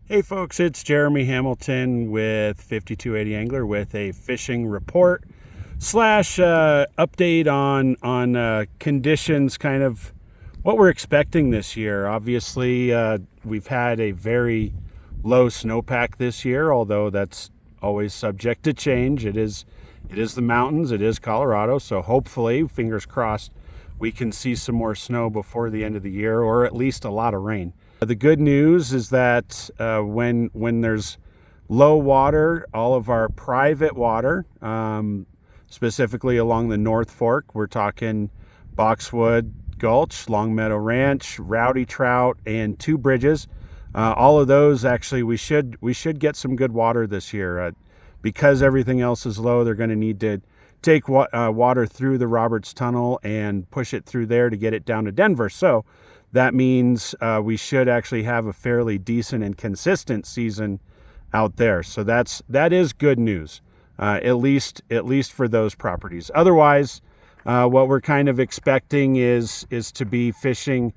Hey folks, it's Jeremy Hamilton with 5280 Angler with a fishing report slash update on conditions, kind of what we're expecting this year. Obviously, we've had a very low snowpack this year, although that's always subject to change. It is the mountains, it is Colorado, so hopefully, fingers crossed, we can see some more snow before the end of the year, or at least a lot of rain. The good news is that when there's low water, all of our private water, specifically along the North Fork, we're talking Boxwood Gulch, Longmeadow Ranch, Rowdy Trout, and Two Bridges. All of those, actually, we should get some good water this year. Because everything else is low, they're going to need to take water through the Roberts Tunnel and push it through there to get it down to Denver. So that means we should actually have a fairly decent and consistent season out there. So that is good news, at least for those properties. Otherwise, what we're kind of expecting is to be fishing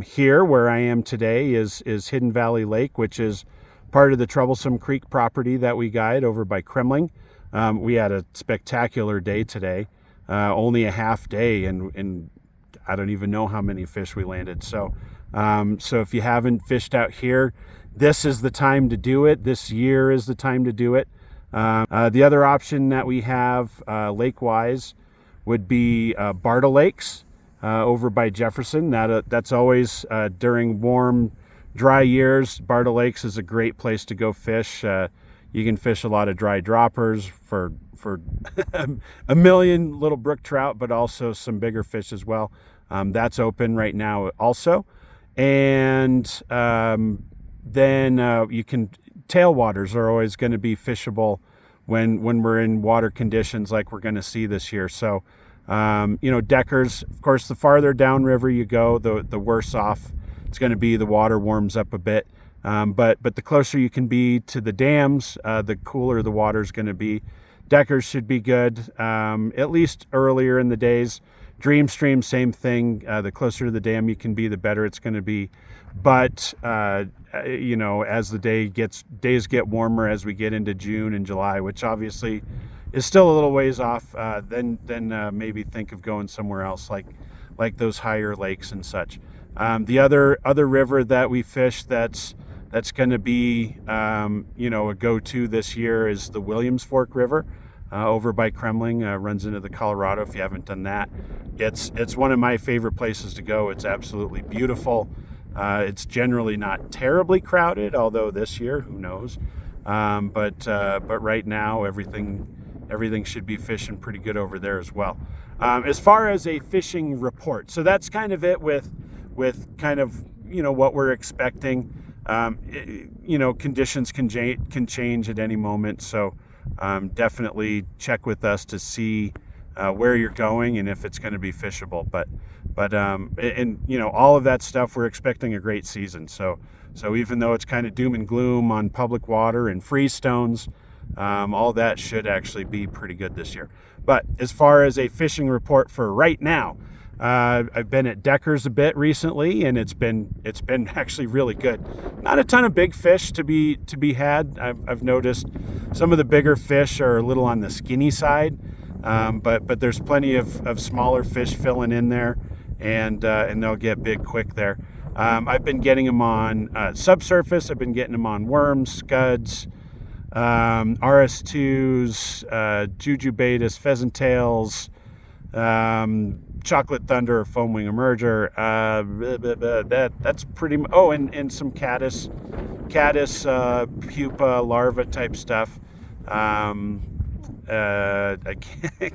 here where I am today is Hidden Valley Lake, which is part of the Troublesome Creek property that we guide over by Kremmling. We had a spectacular day today, only a half day, and I don't even know how many fish we landed. So if you haven't fished out here, this is the time to do it. This year is the time to do it. The other option that we have lake-wise would be Barta Lakes over by Jefferson. That's always during warm, dry years. Barta Lakes is a great place to go fish. You can fish a lot of dry droppers for a million little brook trout, but also some bigger fish as well. That's open right now also. And then you can, tailwaters are always going to be fishable when we're in water conditions like we're going to see this year. So, Deckers, of course, the farther downriver you go, the worse off it's going to be. The water warms up a bit. But the closer you can be to the dams, the cooler the water is going to be. Deckers should be good, at least earlier in the days. Dreamstream, same thing. The closer to the dam you can be, the better it's going to be. But as the days get warmer, as we get into June and July, which obviously is still a little ways off, then maybe think of going somewhere else, like those higher lakes and such. The other river that we fish that's going to be a go-to this year is the Williams Fork River over by Kremmling. Runs into the Colorado. If you haven't done that, it's one of my favorite places to go. It's absolutely beautiful. It's generally not terribly crowded, although this year, who knows? But right now, everything should be fishing pretty good over there as well. As far as a fishing report, so that's kind of it with kind of what we're expecting. Conditions can change at any moment, so definitely check with us to see where you're going and if it's going to be fishable. But all of that stuff, we're expecting a great season. So even though it's kind of doom and gloom on public water and freeze stones, all that should actually be pretty good this year. But as far as a fishing report for right now, I've been at Deckers a bit recently, and it's been actually really good. Not a ton of big fish to be had. I've noticed some of the bigger fish are a little on the skinny side, but there's plenty of smaller fish filling in there, and they'll get big quick there. I've been getting them on subsurface. I've been getting them on worms, scuds, RS2s, Jujubatus, pheasant tails, chocolate thunder or foamwing emerger. That's pretty much. Oh, and some Catis pupa larva type stuff. I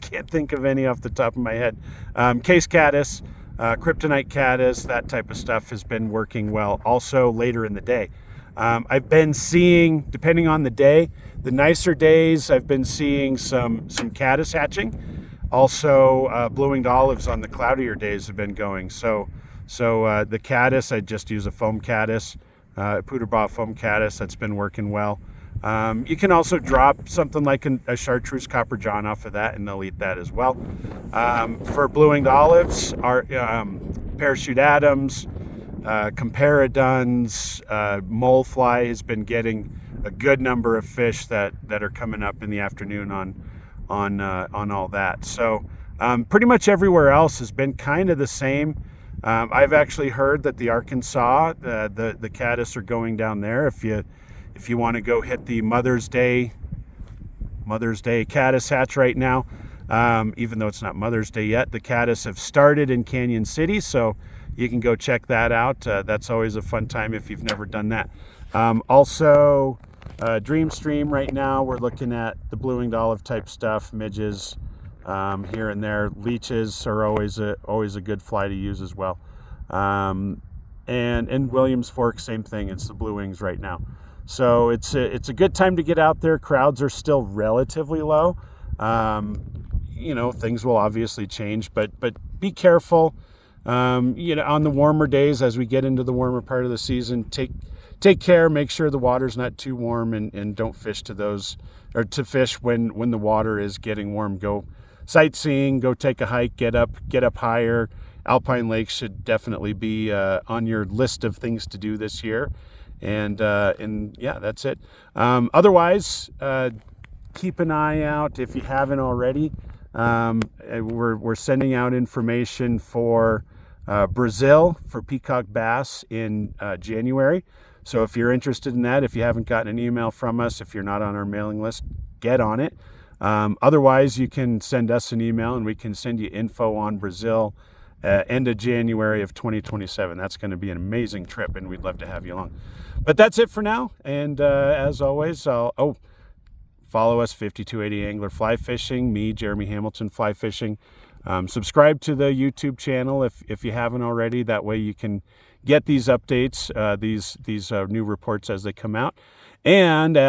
can't think of any off the top of my head. Case Catis, kryptonite Catis, that type of stuff has been working well. Also later in the day, I've been seeing, depending on the day, the nicer days, I've been seeing some Catis hatching. Also, blue-winged olives on the cloudier days have been going. So the Catis, I just use a foam Catis, Poudre foam Catis. That's been working well. You can also drop something like a chartreuse copper john off of that, and they'll eat that as well. For blue-winged olives, our parachute Adams, Comparadons, molefly has been getting a good number of fish that are coming up in the afternoon on all that. So pretty much everywhere else has been kind of the same. I've actually heard that the Arkansas, the Catis are going down there. If you want to go hit the Mother's Day Catis hatch right now, even though it's not Mother's Day yet, the Catis have started in Canyon City, so you can go check that out. That's always a fun time if you've never done that. Also, Dream Stream right now, we're looking at the blue-winged olive type stuff, midges here and there. Leeches are always a good fly to use as well. And Williams Fork, same thing. It's the blue wings right now. So it's a good time to get out there. Crowds are still relatively low. Things will obviously change, but be careful. On the warmer days, as we get into the warmer part of the season, take care, make sure the water's not too warm, and don't fish to fish when the water is getting warm. Go sightseeing, go take a hike, get up higher. Alpine Lakes should definitely be on your list of things to do this year. And yeah, that's it. Otherwise, keep an eye out if you haven't already. We're sending out information for Brazil for peacock bass in January. So if you're interested in that, if you haven't gotten an email from us, if you're not on our mailing list, get on it. Otherwise, you can send us an email and we can send you info on Brazil end of January of 2027. That's going to be an amazing trip, and we'd love to have you along. But that's it for now. And as always, follow us, 5280 Angler Fly Fishing, me, Jeremy Hamilton Fly Fishing. Subscribe to the YouTube channel if you haven't already. That way you can get these updates, these new reports as they come out. And